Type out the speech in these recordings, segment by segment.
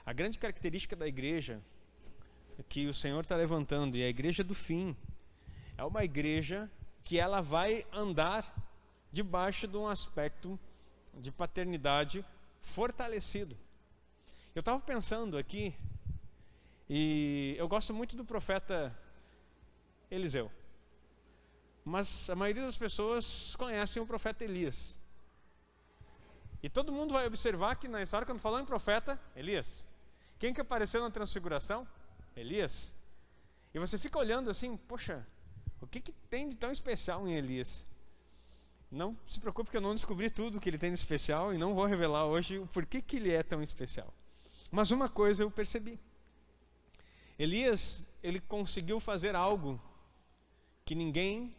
A grande característica da igreja que o Senhor está levantando, e a igreja do fim, é uma igreja que ela vai andar debaixo de um aspecto de paternidade fortalecido. Eu estava pensando aqui, e eu gosto muito do profeta Eliseu, mas a maioria das pessoas conhecem o profeta Elias. E todo mundo vai observar que na história, quando falou em profeta, Elias. Quem que apareceu na transfiguração? Elias. E você fica olhando assim, poxa, o que tem de tão especial em Elias? Não se preocupe que eu não descobri tudo que ele tem de especial e não vou revelar hoje o porquê que ele é tão especial. Mas uma coisa eu percebi. Elias, ele conseguiu fazer algo que ninguém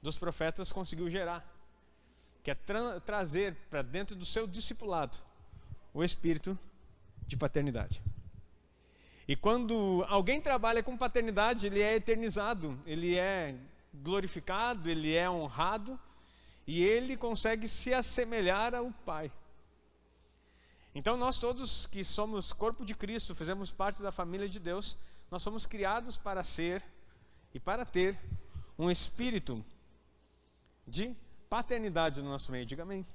dos profetas conseguiu gerar, que é trazer para dentro do seu discipulado o espírito de paternidade. E quando alguém trabalha com paternidade, ele é eternizado, ele é glorificado, ele é honrado, e ele consegue se assemelhar ao Pai. Então nós todos que somos corpo de Cristo, fazemos parte da família de Deus, nós somos criados para ser e para ter um espírito de paternidade no nosso meio. Diga amém.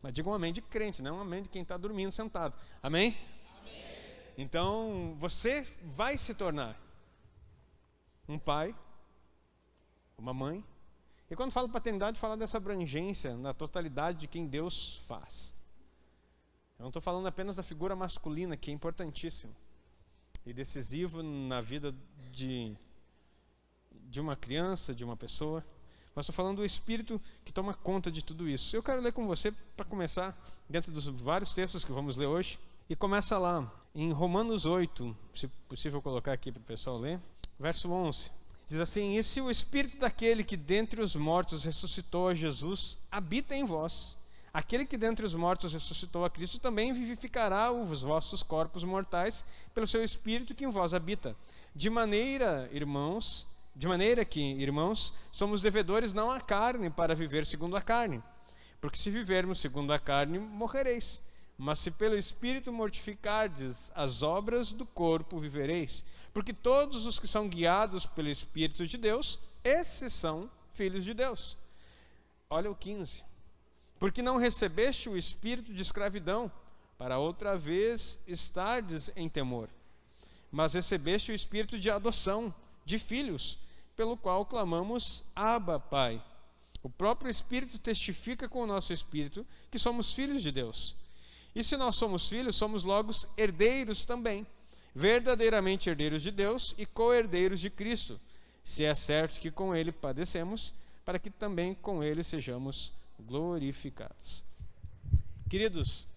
Mas diga um amém de crente, não um amém de quem está dormindo sentado. Amém? Amém? Então você vai se tornar um pai, uma mãe. E quando falo paternidade, falo dessa abrangência na totalidade de quem Deus faz. Eu não estou falando apenas da figura masculina, que é importantíssimo e decisivo na vida de uma criança, de uma pessoa, mas estou falando do Espírito que toma conta de tudo isso. Eu quero ler com você, para começar, dentro dos vários textos que vamos ler hoje, e começa lá, em Romanos 8, se possível colocar aqui para o pessoal ler, verso 11, diz assim: e se o Espírito daquele que dentre os mortos ressuscitou a Jesus habita em vós, aquele que dentre os mortos ressuscitou a Cristo também vivificará os vossos corpos mortais pelo seu Espírito que em vós habita. De maneira que, irmãos, somos devedores não à carne para viver segundo a carne. Porque se vivermos segundo a carne, morrereis. Mas se pelo Espírito mortificardes as obras do corpo, vivereis. Porque todos os que são guiados pelo Espírito de Deus, esses são filhos de Deus. Olha o 15. Porque não recebeste o espírito de escravidão, para outra vez estardes em temor. Mas recebeste o espírito de adoção, de filhos, pelo qual clamamos, Abba, Pai. O próprio Espírito testifica com o nosso espírito que somos filhos de Deus. E se nós somos filhos, somos logo herdeiros também, verdadeiramente herdeiros de Deus e co-herdeiros de Cristo, se é certo que com Ele padecemos, para que também com Ele sejamos glorificados. Queridos,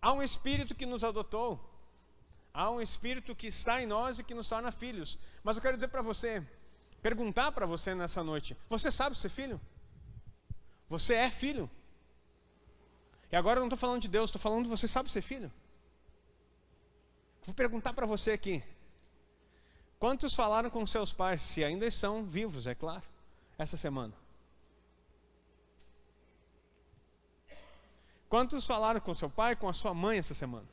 há um Espírito que nos adotou, há um Espírito que está em nós e que nos torna filhos. Mas eu quero dizer para você, perguntar para você nessa noite: você sabe ser filho? Você é filho? E agora eu não estou falando de Deus, estou falando de você sabe ser filho? Vou perguntar para você aqui: quantos falaram com seus pais, se ainda estão vivos, é claro, essa semana? Quantos falaram com seu pai, com a sua mãe essa semana?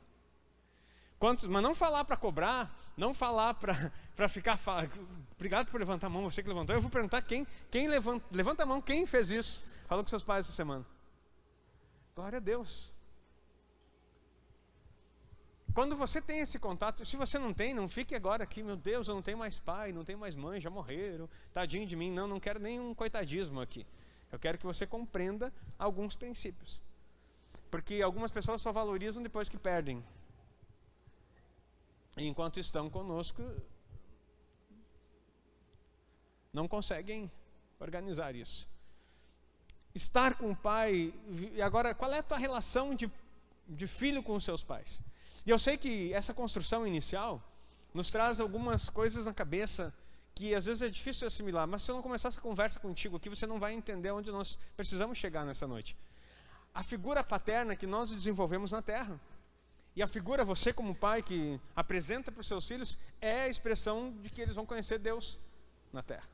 Quantos? Mas não falar para cobrar, não falar para ficar... Obrigado por levantar a mão, você que levantou. Eu vou perguntar quem levanta a mão, quem fez isso? Falou com seus pais essa semana. Glória a Deus. Quando você tem esse contato, se você não tem, não fique agora aqui, meu Deus, eu não tenho mais pai, não tenho mais mãe, já morreram, tadinho de mim. Não quero nenhum coitadismo aqui. Eu quero que você compreenda alguns princípios. Porque algumas pessoas só valorizam depois que perdem. E enquanto estão conosco, não conseguem organizar isso. Estar com o pai... E agora, qual é a tua relação de filho com os seus pais? E eu sei que essa construção inicial nos traz algumas coisas na cabeça que às vezes é difícil assimilar. Mas se eu não começar essa conversa contigo aqui, você não vai entender onde nós precisamos chegar nessa noite. A figura paterna que nós desenvolvemos na terra. E a figura, você como pai que apresenta para os seus filhos, é a expressão de que eles vão conhecer Deus na terra.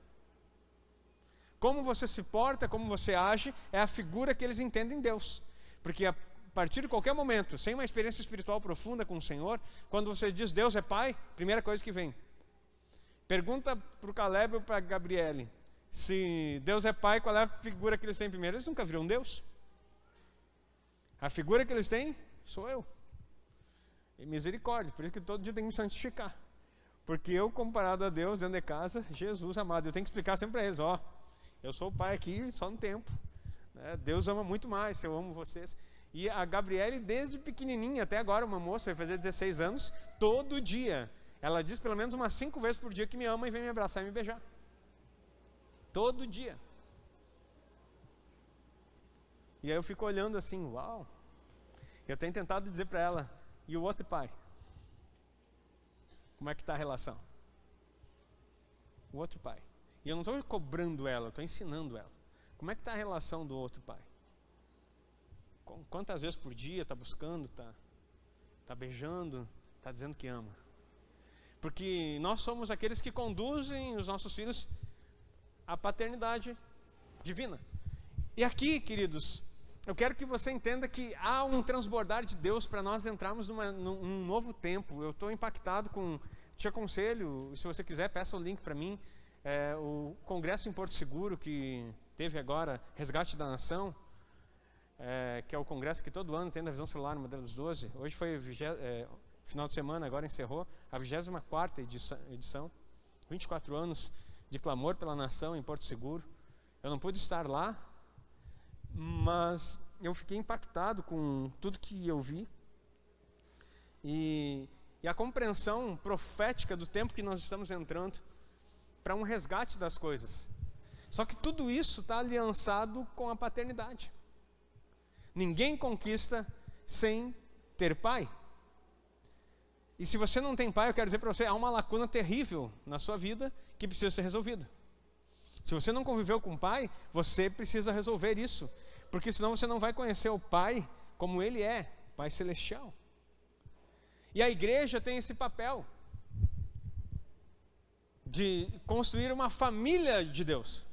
Como você se porta, como você age, é a figura que eles entendem Deus. Porque a partir de qualquer momento, sem uma experiência espiritual profunda com o Senhor, quando você diz Deus é Pai, primeira coisa que vem. Pergunta para o Caleb ou para a Gabriele, se Deus é Pai, qual é a figura que eles têm primeiro? Eles nunca viram Deus. A figura que eles têm sou eu. E misericórdia, por isso que todo dia tem que me santificar. Porque eu, comparado a Deus, dentro de casa, Jesus amado, eu tenho que explicar sempre para eles, eu sou o pai aqui só no tempo. Deus ama muito mais, eu amo vocês. E a Gabriele, desde pequenininha até agora, uma moça, vai fazer 16 anos, todo dia, ela diz pelo menos umas 5 vezes por dia que me ama e vem me abraçar e me beijar. Todo dia. E aí eu fico olhando assim, uau. Eu tenho tentado dizer para ela, e o outro pai? Como é que está a relação? O outro pai. E eu não estou cobrando ela, eu estou ensinando ela. Como é que está a relação do outro pai? Quantas vezes por dia está buscando, está beijando, está dizendo que ama? Porque nós somos aqueles que conduzem os nossos filhos à paternidade divina. E aqui, queridos, eu quero que você entenda que há um transbordar de Deus para nós entrarmos num novo tempo. Eu estou impactado com, te aconselho, se você quiser, peça o link para mim, o congresso em Porto Seguro que teve agora, Resgate da Nação, que é o congresso que todo ano tem da Visão Celular no Modelo dos 12. Hoje foi final de semana, agora encerrou a 24ª edição, 24 anos de clamor pela nação em Porto Seguro. Eu não pude estar lá, mas eu fiquei impactado com tudo que eu vi e a compreensão profética do tempo que nós estamos entrando para um resgate das coisas. Só que tudo isso está aliançado com a paternidade. Ninguém conquista sem ter pai. E se você não tem pai, eu quero dizer para você, há uma lacuna terrível na sua vida que precisa ser resolvida. Se você não conviveu com o pai, você precisa resolver isso, porque senão você não vai conhecer o pai como ele é, Pai Celestial. E a igreja tem esse papel de construir uma família de Deus.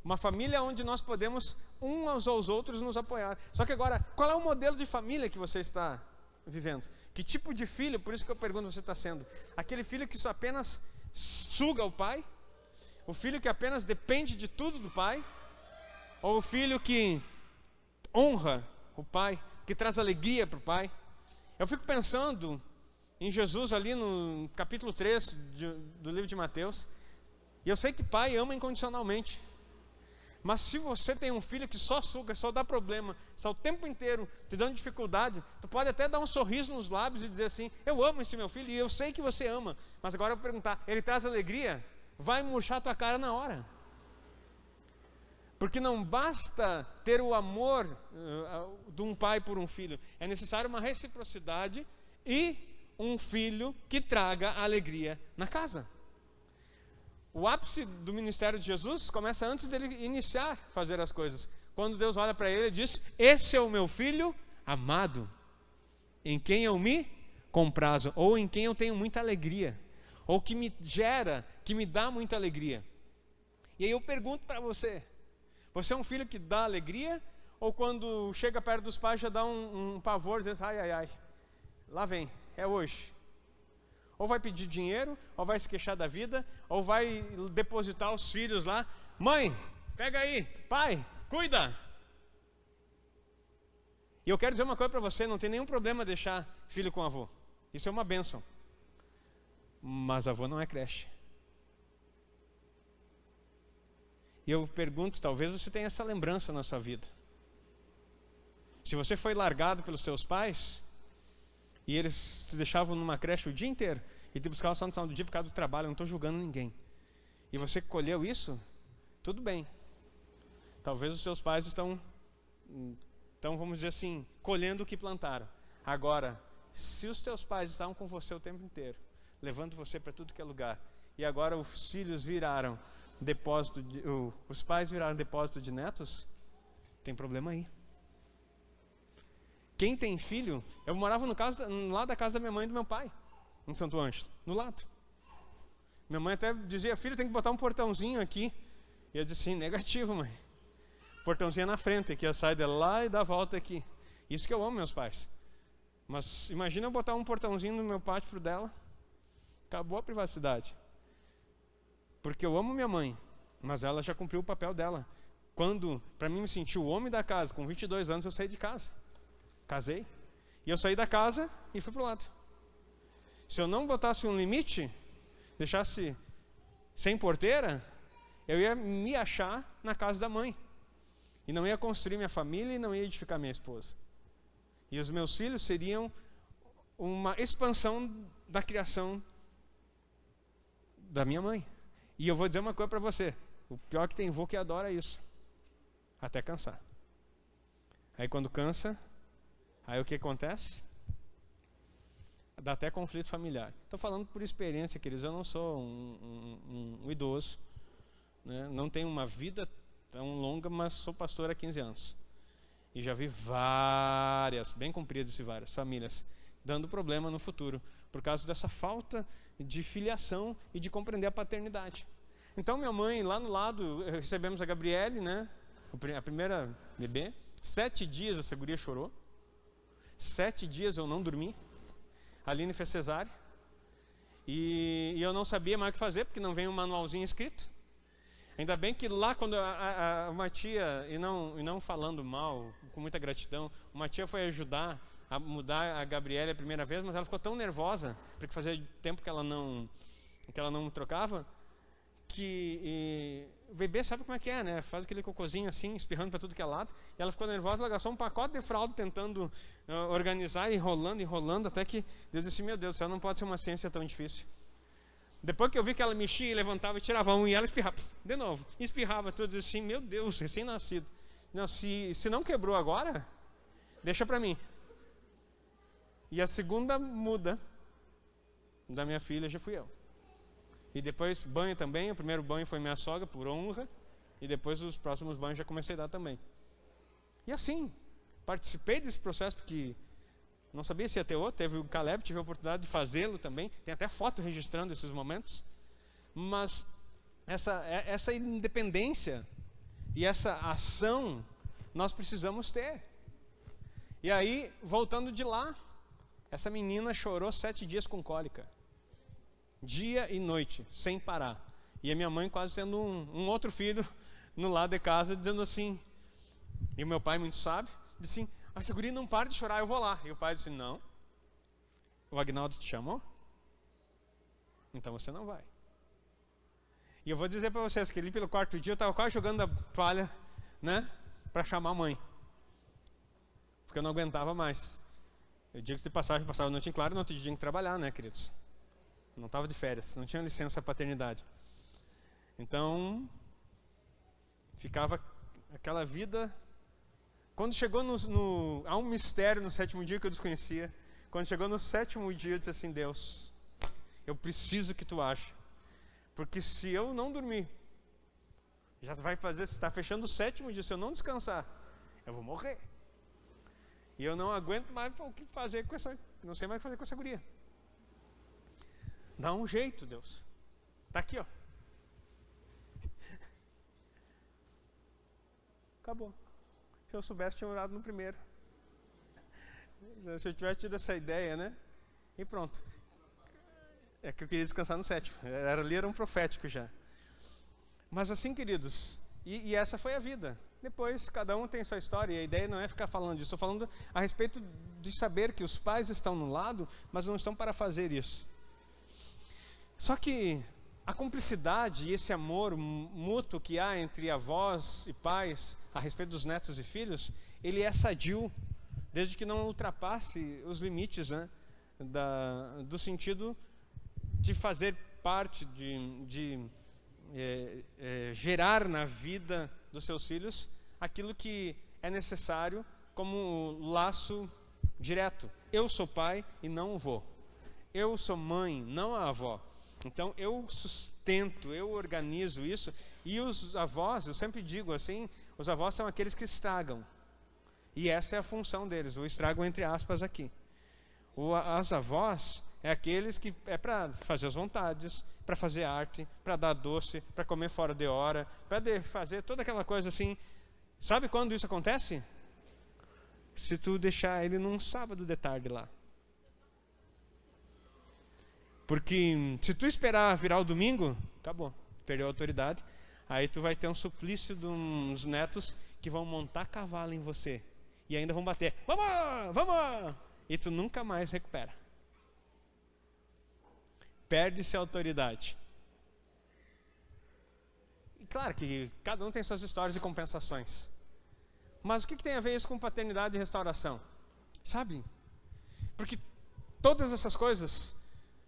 Uma família onde nós podemos uns aos outros nos apoiar. Só que agora, qual é o modelo de família que você está vivendo? Que tipo de filho, por isso que eu pergunto, você está sendo? Aquele filho que só apenas suga o pai? O filho que apenas depende de tudo do pai? Ou o filho que honra o pai, que traz alegria para o pai? Eu fico pensando em Jesus ali no capítulo 3 do livro de Mateus. E eu sei que pai ama incondicionalmente. Mas se você tem um filho que só suga, só dá problema, só o tempo inteiro te dando dificuldade, tu pode até dar um sorriso nos lábios e dizer assim, eu amo esse meu filho e eu sei que você ama. Mas agora eu vou perguntar, ele traz alegria? Vai murchar tua cara na hora. Porque não basta ter o amor de um pai por um filho. É necessário uma reciprocidade e um filho que traga alegria na casa. O ápice do ministério de Jesus começa antes dele iniciar a fazer as coisas. Quando Deus olha para ele e diz, esse é o meu filho amado, em quem eu me comprazo, ou em quem eu tenho muita alegria, ou que me gera, que me dá muita alegria. E aí eu pergunto para você, você é um filho que dá alegria, ou quando chega perto dos pais já dá um pavor, diz, ai, ai, ai, lá vem, é hoje. Ou vai pedir dinheiro, ou vai se queixar da vida, ou vai depositar os filhos lá. Mãe, pega aí, pai, cuida. E eu quero dizer uma coisa para você, não tem nenhum problema deixar filho com avô. Isso é uma bênção. Mas avô não é creche. E eu pergunto, talvez você tenha essa lembrança na sua vida. Se você foi largado pelos seus pais, e eles te deixavam numa creche o dia inteiro, e te buscavam só no final do dia por causa do trabalho, eu não estou julgando ninguém. E você colheu isso, tudo bem. Talvez os seus pais estão, vamos dizer assim, colhendo o que plantaram. Agora, se os teus pais estavam com você o tempo inteiro, levando você para tudo que é lugar, e agora os filhos viraram depósito, os pais viraram depósito de netos, tem problema aí. Quem tem filho, eu morava no lado da casa da minha mãe e do meu pai, em Santo Ângelo, no lado. Minha mãe até dizia, filho, tem que botar um portãozinho aqui. E eu disse, sim, negativo, mãe. Portãozinho na frente, aqui, sai de lá e dá a volta aqui. Isso que eu amo meus pais. Mas imagina eu botar um portãozinho no meu pátio pro dela. Acabou a privacidade. Porque eu amo minha mãe, mas ela já cumpriu o papel dela. Quando, para mim me sentir o homem da casa, com 22 anos eu saí de casa. Casei. E eu saí da casa e fui pro lado. Se eu não botasse um limite, deixasse sem porteira, eu ia me achar na casa da mãe. E não ia construir minha família e não ia edificar minha esposa. E os meus filhos seriam uma expansão da criação da minha mãe. E eu vou dizer uma coisa para você. O pior é que tem vô que adora isso. Até cansar. Aí quando cansa, aí o que acontece? Dá até conflito familiar. Estou falando por experiência, queridos. Eu não sou um idoso, né? Não tenho uma vida tão longa, mas sou pastor há 15 anos. E já vi várias, bem compridas e várias, famílias dando problema no futuro, por causa dessa falta de filiação e de compreender a paternidade. Então minha mãe, lá no lado, recebemos a Gabriele, né? A primeira bebê. 7 dias essa guria chorou. 7 dias eu não dormi. A Aline fez cesárea. E eu não sabia mais o que fazer, porque não veio um manualzinho escrito. Ainda bem que lá quando uma tia, e não falando mal, com muita gratidão, uma tia foi ajudar a mudar a Gabriele a primeira vez, mas ela ficou tão nervosa, porque fazia tempo que ela não trocava, que o bebê sabe como é que é, né? Faz aquele cocôzinho assim, espirrando para tudo que é lado, e ela ficou nervosa, ela gastou um pacote de fralda tentando organizar, enrolando, até que Deus disse, meu Deus do céu, não pode ser uma ciência tão difícil. Depois que eu vi que ela mexia, levantava e tirava um, e ela espirrava, de novo, espirrava tudo assim, meu Deus, recém-nascido. Não, se não quebrou agora, deixa para mim. E a segunda muda da minha filha já fui eu. E depois banho também, o primeiro banho foi minha sogra, por honra, e depois os próximos banhos já comecei a dar também. E assim, participei desse processo porque não sabia se ia ter outro, teve o Caleb, tive a oportunidade de fazê-lo também, tem até foto registrando esses momentos, mas essa independência e essa ação nós precisamos ter. E aí, voltando de lá, essa menina chorou 7 dias com cólica, dia e noite, sem parar, e a minha mãe quase tendo um outro filho no lado de casa, dizendo assim, e o meu pai muito sábio, disse assim, essa guria não para de chorar, eu vou lá. E o pai disse, não, o Agnaldo te chamou, então você não vai. E eu vou dizer para vocês que ali pelo 4º dia eu estava quase jogando a toalha, né, para chamar a mãe, porque eu não aguentava mais. Eu digo que de passagem, passava a noite em claro, no outro dia tinha que trabalhar, né, queridos? Não estava de férias, não tinha licença paternidade. Então, ficava aquela vida. Quando chegou há um mistério no 7º dia que eu desconhecia. Quando chegou no 7º dia, eu disse assim, Deus, eu preciso que tu ache. Porque se eu não dormir, já vai fazer, está fechando o 7º dia, se eu não descansar, eu vou morrer. E eu não aguento mais o que fazer com essa, não sei mais o que fazer com essa guria. Dá um jeito, Deus. Está aqui, ó. Acabou. Se eu soubesse, tinha orado no primeiro. Se eu tivesse tido essa ideia, né? E pronto. É que eu queria descansar no 7º. Ali era um profético já. Mas assim, queridos, e essa foi a vida. Depois, cada um tem sua história, e a ideia não é ficar falando disso. Estou falando a respeito de saber que os pais estão no lado, mas não estão para fazer isso. Só que a cumplicidade e esse amor mútuo que há entre avós e pais a respeito dos netos e filhos, ele é sadio, desde que não ultrapasse os limites, né, do sentido de fazer parte, de gerar na vida dos seus filhos aquilo que é necessário como laço direto. Eu sou pai e não o vô. Eu sou mãe, não a avó. Então eu sustento, eu organizo isso. E os avós, eu sempre digo assim, os avós são aqueles que estragam. E essa é a função deles, o estrago entre aspas aqui. As avós é aqueles que é para fazer as vontades, para fazer arte, para dar doce, para comer fora de hora, para fazer toda aquela coisa assim. Sabe quando isso acontece? se tu deixar ele num sábado de tarde lá. Porque se tu esperar virar o domingo, acabou, perdeu a autoridade. Aí tu vai ter um suplício de uns netos que vão montar cavalo em você. E ainda vão bater, vamos, vamos! E tu nunca mais recupera. Perde-se a autoridade. E claro que cada um tem suas histórias e compensações. Mas o que tem a ver isso com paternidade e restauração? Sabe? Porque todas essas coisas,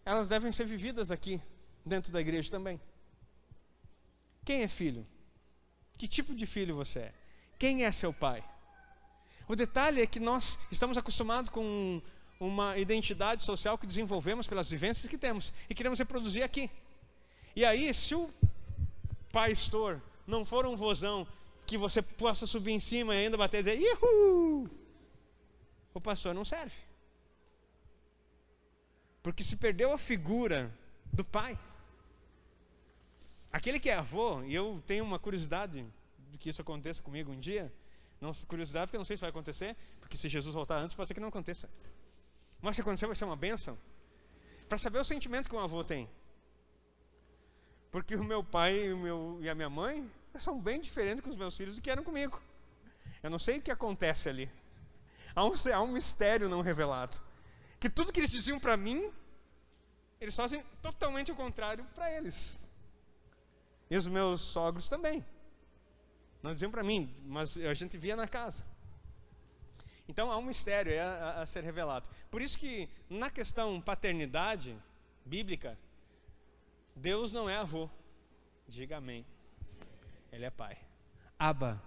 elas devem ser vividas aqui, dentro da igreja também. Quem é filho? Que tipo de filho você é? Quem é seu pai? O detalhe é que nós estamos acostumados com uma identidade social que desenvolvemos pelas vivências que temos e queremos reproduzir aqui. E aí, se o pastor não for um vozão que você possa subir em cima e ainda bater e dizer, Ihu! O pastor não serve. Porque se perdeu a figura do pai. Aquele que é avô, e eu tenho uma curiosidade de que isso aconteça comigo um dia, não curiosidade porque eu não sei se vai acontecer, porque se Jesus voltar antes pode ser que não aconteça. Mas se acontecer vai ser uma bênção. Para saber o sentimento que um avô tem. Porque o meu pai e a minha mãe são bem diferentes com os meus filhos do que eram comigo. Eu não sei o que acontece ali. Há um mistério não revelado. Que tudo que eles diziam para mim, eles fazem totalmente o contrário para eles. E os meus sogros também. Não diziam para mim, mas a gente via na casa. Então há um mistério a ser revelado. Por isso que na questão paternidade bíblica, Deus não é avô. Diga amém. Ele é pai. Abba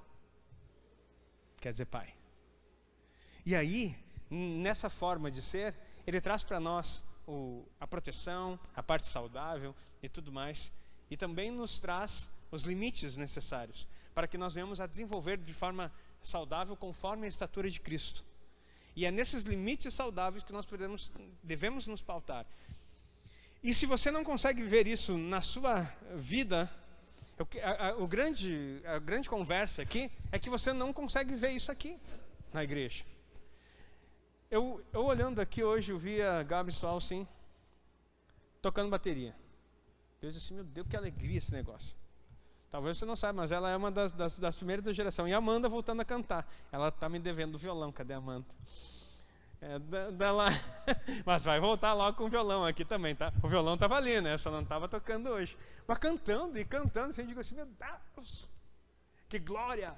quer dizer pai. E aí, nessa forma de ser, ele traz para nós a proteção, a parte saudável e tudo mais. E também nos traz os limites necessários para que nós venhamos a desenvolver de forma saudável conforme a estatura de Cristo. E é nesses limites saudáveis que nós devemos nos pautar. E se você não consegue ver isso na sua vida, a grande conversa aqui é que você não consegue ver isso aqui na igreja. Eu olhando aqui hoje, eu vi a Gabi Sual, sim, tocando bateria. Eu disse assim, meu Deus, que alegria esse negócio. Talvez você não saiba, mas ela é uma das primeiras da geração. E a Amanda voltando a cantar. Ela está me devendo o violão, cadê a Amanda? Mas vai voltar logo com o violão aqui também, tá? O violão estava ali, né? Só não estava tocando hoje. Mas cantando e cantando, assim, eu digo assim, meu Deus, que glória!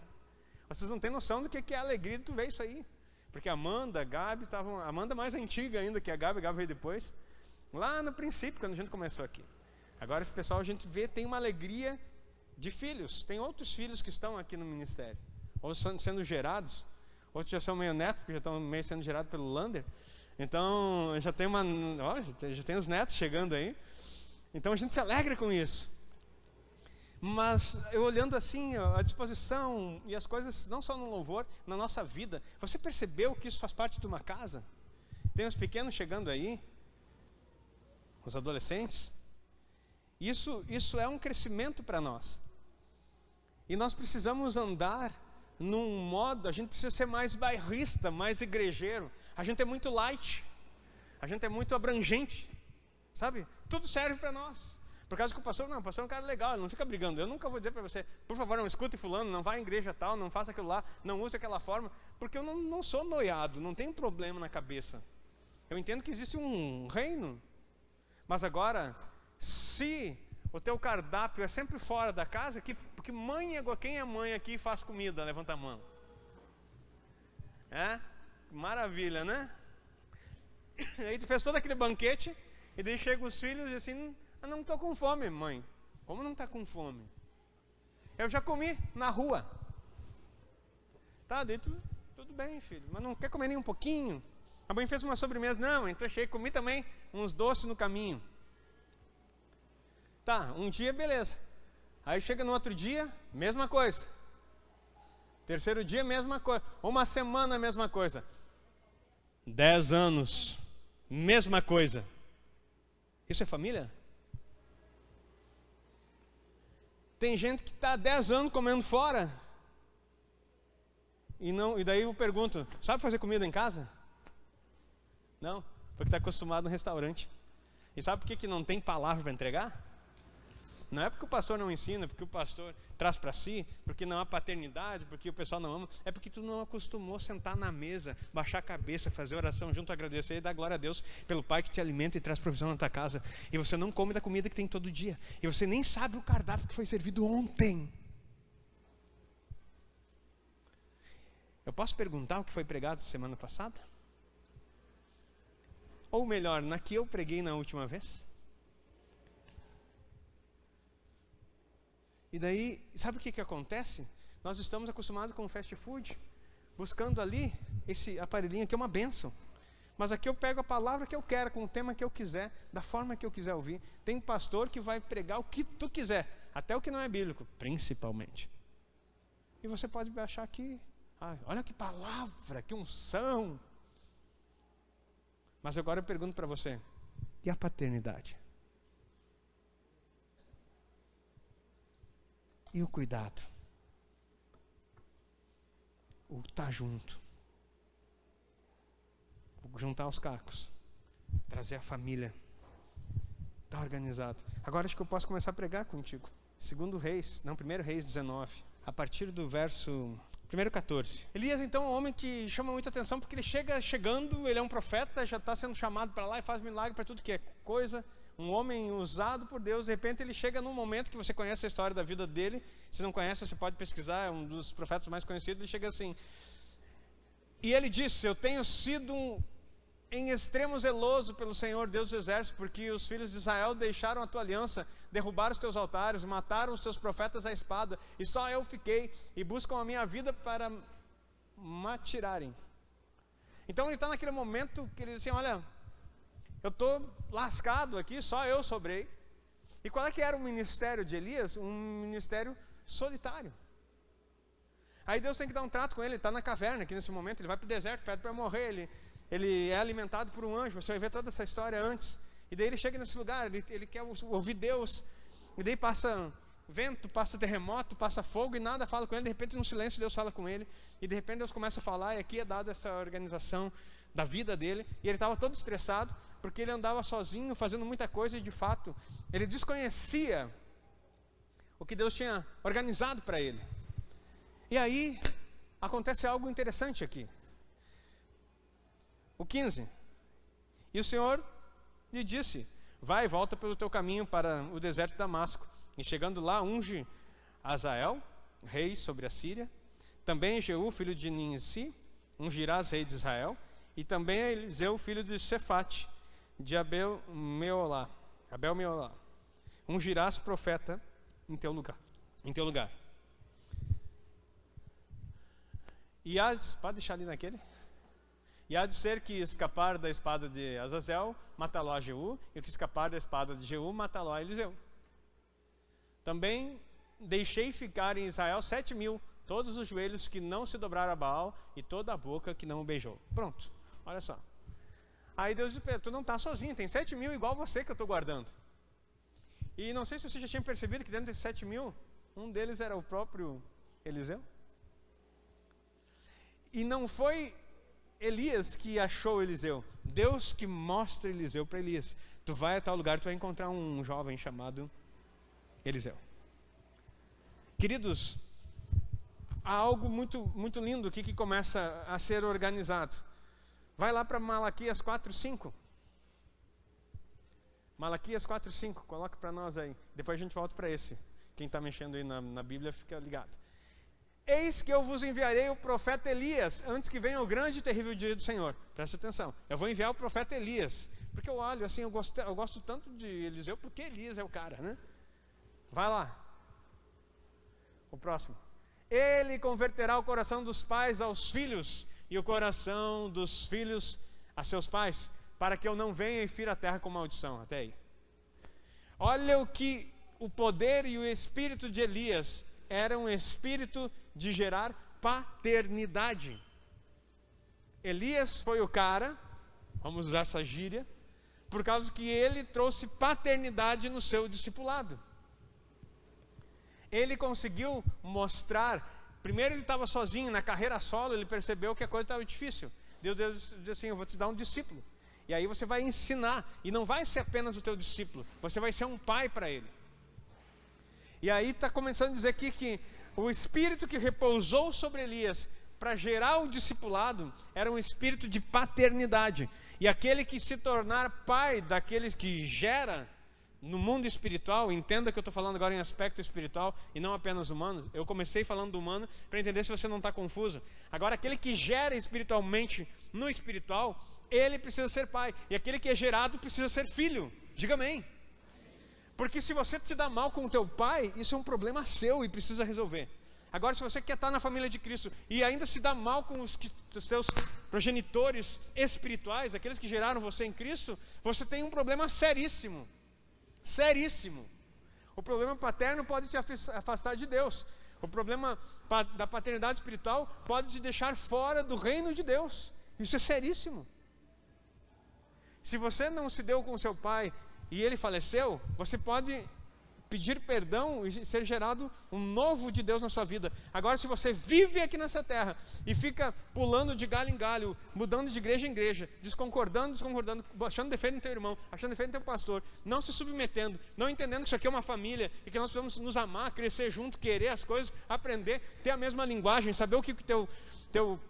Vocês não têm noção do que é a alegria de tu ver isso aí. Porque a Amanda, a Gabi, a Amanda mais antiga ainda que a Gabi veio depois. Lá no princípio, quando a gente começou aqui. Agora esse pessoal a gente vê, tem uma alegria de filhos. Tem outros filhos que estão aqui no ministério. Ou sendo gerados. Outros já são meio netos, porque já estão meio sendo gerados pelo Lander. Então, já tem já tem os netos chegando aí. Então, a gente se alegra com isso. Mas, eu olhando assim, a disposição e as coisas, não só no louvor, na nossa vida. Você percebeu que isso faz parte de uma casa? Tem os pequenos chegando aí. Os adolescentes. Isso é um crescimento para nós. E nós precisamos andar num modo, a gente precisa ser mais bairrista, mais igrejeiro. A gente é muito light, a gente é muito abrangente, sabe? Tudo serve para nós. Por causa que o pastor é um cara legal, ele não fica brigando. Eu nunca vou dizer para você, por favor, não escute fulano, não vá à igreja tal, não faça aquilo lá, não use aquela forma, porque eu não sou noiado, não tenho problema na cabeça. Eu entendo que existe um reino, mas agora, se o teu cardápio é sempre fora da casa, porque quem é mãe aqui faz comida? Levanta a mão. Maravilha, né? Aí tu fez todo aquele banquete, e daí chegam os filhos e assim, não estou com fome, mãe. Como não está com fome? Eu já comi na rua. Tá, daí tudo bem, filho, mas não quer comer nem um pouquinho? A mãe fez uma sobremesa, não, então achei, comi também uns doces no caminho. Tá, um dia beleza. Aí chega no outro dia, mesma coisa. Terceiro dia, mesma coisa. Uma semana, mesma coisa. 10 anos, mesma coisa. Isso é família? Tem gente que está há 10 anos comendo fora. E daí eu pergunto, sabe fazer comida em casa? Não, porque está acostumado no restaurante. E sabe por que não tem palavra para entregar? Não é porque o pastor não ensina, porque o pastor traz para si, porque não há paternidade, porque o pessoal não ama. É porque tu não acostumou a sentar na mesa, baixar a cabeça, fazer oração junto, agradecer e dar glória a Deus pelo Pai que te alimenta e traz provisão na tua casa. E você não come da comida que tem todo dia. E você nem sabe o cardápio que foi servido ontem. Eu posso perguntar o que foi pregado semana passada? Ou melhor, na que eu preguei na última vez? E daí, sabe o que acontece? Nós estamos acostumados com o fast food, buscando ali esse aparelhinho que é uma bênção. Mas aqui eu pego a palavra que eu quero, com o tema que eu quiser, da forma que eu quiser ouvir. Tem pastor que vai pregar o que tu quiser, até o que não é bíblico, principalmente. E você pode achar que, olha que palavra, que unção. Mas agora eu pergunto para você, e a paternidade? E o cuidado? O estar junto? O juntar os cacos? Trazer a família? Estar organizado? Agora acho que eu posso começar a pregar contigo. 1 Reis 19, a partir do verso 14. Elias então é um homem que chama muita atenção porque ele chegando, ele é um profeta, já está sendo chamado para lá e faz milagre para tudo que é coisa. Um homem usado por Deus, de repente ele chega num momento que você conhece a história da vida dele. Se não conhece, você pode pesquisar, é um dos profetas mais conhecidos. Ele chega assim, e ele disse: eu tenho sido em extremo zeloso pelo Senhor Deus dos exércitos, porque os filhos de Israel deixaram a tua aliança, derrubaram os teus altares, mataram os teus profetas à espada, e só eu fiquei, e buscam a minha vida para me atirarem. Então ele está naquele momento que ele diz assim: olha, eu estou lascado aqui, só eu sobrei. E qual é que era o ministério de Elias? Um ministério solitário. Aí Deus tem que dar um trato com ele. Ele está na caverna aqui nesse momento, ele vai para o deserto, pede para morrer, ele é alimentado por um anjo. Você vai ver toda essa história antes. E daí ele chega nesse lugar, ele quer ouvir Deus. E daí passa vento, passa terremoto, passa fogo e nada fala com ele. De repente no silêncio Deus fala com ele. E de repente Deus começa a falar, e aqui é dada essa organização da vida dele. E ele estava todo estressado, porque ele andava sozinho, fazendo muita coisa. E de fato, ele desconhecia o que Deus tinha organizado para ele. E aí, acontece algo interessante aqui. O 15. E o Senhor lhe disse: vai e volta pelo teu caminho para o deserto de Damasco. E chegando lá, unge Azael, rei sobre a Síria. Também Jeú, filho de Ninsi, ungirás rei de Israel. E também Eliseu, filho de Sefate, de Abel-Meolá. Ungirás profeta em teu lugar. E pode deixar ali naquele. E há de ser que escapar da espada de Azazel, matá-lo a Jeú, e o que escapar da espada de Jeú, matá-lo a Eliseu. Também deixei ficar em Israel 7.000, todos os joelhos que não se dobraram a Baal, e toda a boca que não o beijou. Pronto, olha só. Aí Deus diz: tu não está sozinho, tem 7.000 igual você que eu estou guardando. E não sei se você já tinha percebido que dentro desses 7.000, um deles era o próprio Eliseu. E não foi Elias que achou Eliseu, Deus que mostra Eliseu para Elias. Tu vai a tal lugar, tu vai encontrar um jovem chamado Eliseu. Queridos, há algo muito, muito lindo aqui que começa a ser organizado. Vai lá para Malaquias 4:5. Malaquias 4:5, coloca para nós aí. Depois a gente volta para esse. Quem está mexendo aí na Bíblia, fica ligado. Eis que eu vos enviarei o profeta Elias, antes que venha o grande e terrível dia do Senhor. Presta atenção, eu vou enviar o profeta Elias, porque eu olho assim, eu gosto tanto de Eliseu, porque Elias é o cara, né? Vai lá. O próximo. Ele converterá o coração dos pais aos filhos, e o coração dos filhos a seus pais, para que eu não venha e fira a terra com maldição. Até aí. Olha o poder e o espírito de Elias era um espírito de gerar paternidade. Elias foi o cara, vamos usar essa gíria, por causa que ele trouxe paternidade no seu discipulado. Ele conseguiu mostrar Primeiro ele estava sozinho, na carreira solo, ele percebeu que a coisa estava difícil. Deus disse assim, eu vou te dar um discípulo. E aí você vai ensinar, e não vai ser apenas o teu discípulo, você vai ser um pai para ele. E aí está começando a dizer aqui que o espírito que repousou sobre Elias para gerar o discipulado era um espírito de paternidade. E aquele que se tornar pai daqueles que gera no mundo espiritual, entenda que eu estou falando agora em aspecto espiritual e não apenas humano. Eu comecei falando do humano para entender se você não está confuso. Agora, aquele que gera espiritualmente no espiritual, ele precisa ser pai. E aquele que é gerado precisa ser filho. Diga amém. Porque se você te dá mal com o teu pai, isso é um problema seu e precisa resolver. Agora, se você quer estar na família de Cristo e ainda se dá mal com os teus progenitores espirituais, aqueles que geraram você em Cristo, você tem um problema seríssimo. Seríssimo. O problema paterno pode te afastar de Deus. O problema da paternidade espiritual pode te deixar fora do reino de Deus. Isso é seríssimo. Se você não se deu com seu pai e ele faleceu, você pode pedir perdão e ser gerado um novo de Deus na sua vida. Agora, se você vive aqui nessa terra e fica pulando de galho em galho, mudando de igreja em igreja, desconcordando, achando defeito no teu irmão, achando defeito no teu pastor, não se submetendo, não entendendo que isso aqui é uma família e que nós precisamos nos amar, crescer junto, querer as coisas, aprender, ter a mesma linguagem, saber o que o teu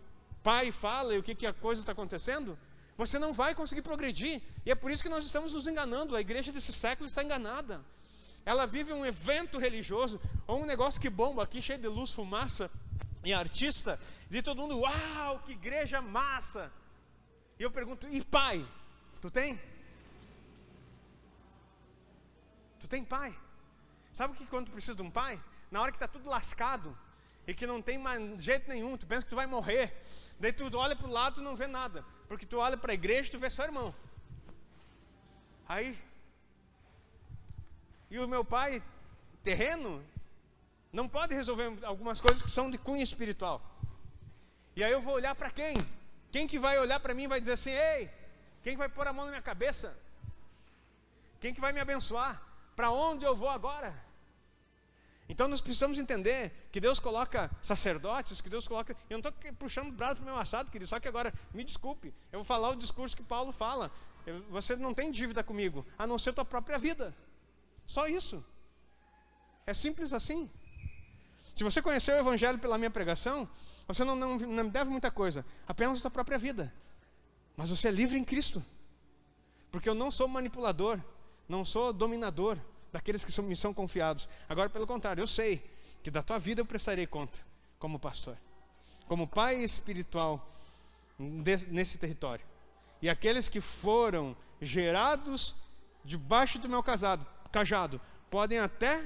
pai fala e o que a coisa está acontecendo, você não vai conseguir progredir. E é por isso que nós estamos nos enganando. A igreja desse século está enganada. Ela vive um evento religioso, ou um negócio que bomba aqui, cheio de luz, fumaça e artista, e todo mundo, uau, que igreja massa. E eu pergunto, e pai? Tu tem? Tu tem pai? Sabe o que quando tu precisa de um pai? Na hora que está tudo lascado, e que não tem mais jeito nenhum, tu pensa que tu vai morrer, daí tu olha para o lado e não vê nada, porque tu olha para a igreja e tu vê só irmão. Aí... E o meu pai, terreno, não pode resolver algumas coisas que são de cunho espiritual. E aí eu vou olhar para quem? Quem que vai olhar para mim e vai dizer assim, ei, quem vai pôr a mão na minha cabeça? Quem que vai me abençoar? Para onde eu vou agora? Então nós precisamos entender que Deus coloca sacerdotes, que Deus coloca... Eu não estou puxando o braço para o meu assado, querido, só que agora, me desculpe, eu vou falar o discurso que Paulo fala. Você não tem dívida comigo, a não ser a tua própria vida. Só isso. É simples assim. Se você conheceu o Evangelho pela minha pregação, você não me deve muita coisa, apenas a sua própria vida. Mas você é livre em Cristo. Porque eu não sou manipulador, não sou dominador daqueles que me são confiados. Agora, pelo contrário, eu sei que da tua vida eu prestarei conta como pastor, como pai espiritual nesse território. E aqueles que foram gerados debaixo do meu cajado, podem até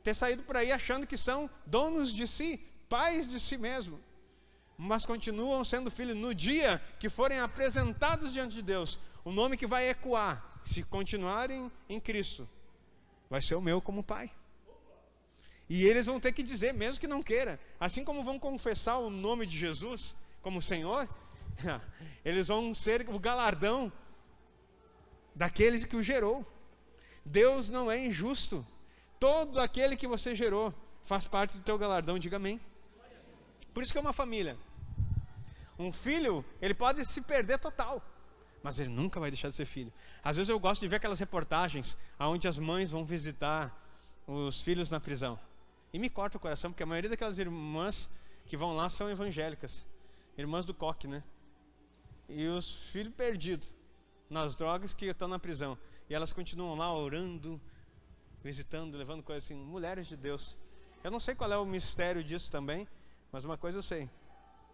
ter saído por aí achando que são donos de si, pais de si mesmo, mas continuam sendo filhos. No dia que forem apresentados diante de Deus, o nome que vai ecoar, se continuarem em Cristo, vai ser o meu como pai. E eles vão ter que dizer, mesmo que não queira, assim como vão confessar o nome de Jesus como Senhor, eles vão ser o galardão daqueles que o gerou. Deus não é injusto. Todo aquele que você gerou faz parte do teu galardão, diga amém. Por isso que é uma família. Um filho, ele pode se perder total, mas ele nunca vai deixar de ser filho. Às vezes eu gosto de ver aquelas reportagens onde as mães vão visitar os filhos na prisão. E me corta o coração, porque a maioria daquelas irmãs que vão lá são evangélicas. Irmãs do coque, né? E os filhos perdidos nas drogas que estão na prisão. E elas continuam lá orando, visitando, levando coisas assim. Mulheres de Deus. Eu não sei qual é o mistério disso também, mas uma coisa eu sei.